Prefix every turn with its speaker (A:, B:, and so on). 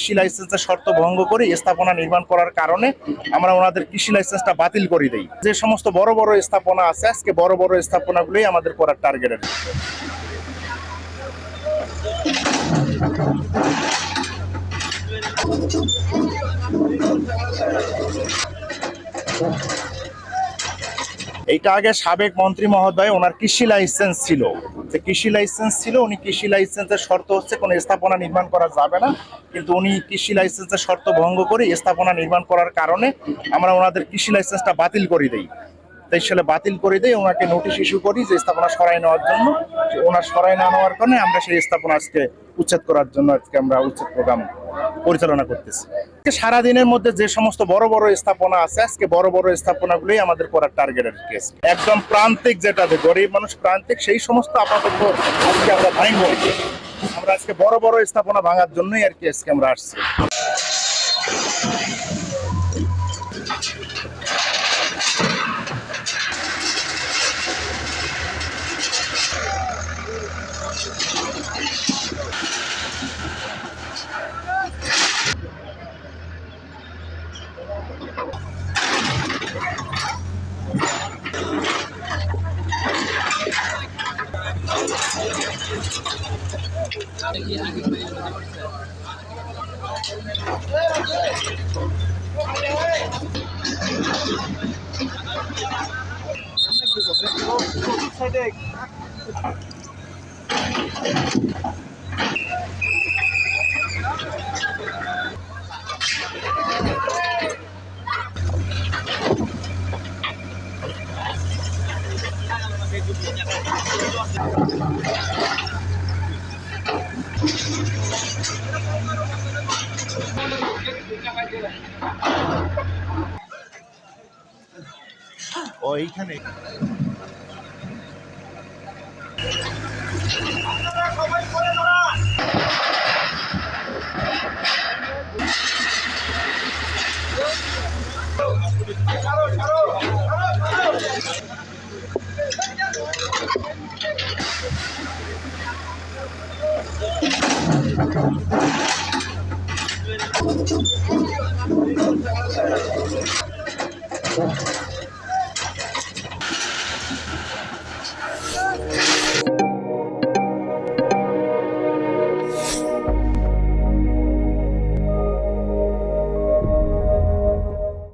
A: কৃষি লাইসেন্সের শর্ত ভঙ্গ করে স্থাপনা নির্মাণ করার কারণে আমরা ওনাদের কৃষি লাইসেন্সটা বাতিল করে দিই। যে সমস্ত বড় বড় স্থাপনা আছে, আজকে বড় বড় স্থাপনাগুলোই আমাদের করার টার্গেটের। এইটা আগে সাবেক মন্ত্রী মহোদয় ওনার কৃষি লাইসেন্স ছিল, যে কৃষি লাইসেন্স ছিল, উনি কৃষি লাইসেন্সের শর্ত হচ্ছে কোনো স্থাপনা নির্মাণ করা যাবে না, কিন্তু উনি কৃষি লাইসেন্সের শর্ত ভঙ্গ করে স্থাপনা নির্মাণ করার কারণে আমরা ওনাদের কৃষি লাইসেন্সটা বাতিল করে দিই। 23 সালে বাতিল করে দিয়ে ওনাকে নোটিশ ইস্যু করি যে স্থাপনা সরাই নেওয়ার জন্য। ওনার সরাই না নেওয়ার কারণে আমরা সেই স্থাপনা আজকে উচ্ছেদ করার জন্য আজকে আমরা উচ্ছেদ প্রোগ্রাম পরিচালনা করতেছি। সারাদিনের মধ্যে যে সমস্ত বড় বড় স্থাপনা আছে, আজকে বড় বড় স্থাপনাগুলোই আমাদের করার টার্গেটের কেস। একদম প্রান্তিক, যেটাতে গরিব মানুষ প্রান্তিক, সেই সমস্ত আপাতত আজকে আমরা ভাঙব। আমরা আজকে বড় বড় স্থাপনা ভাঙার জন্যই আর কি আজকে আমরা আসছি। এইখানে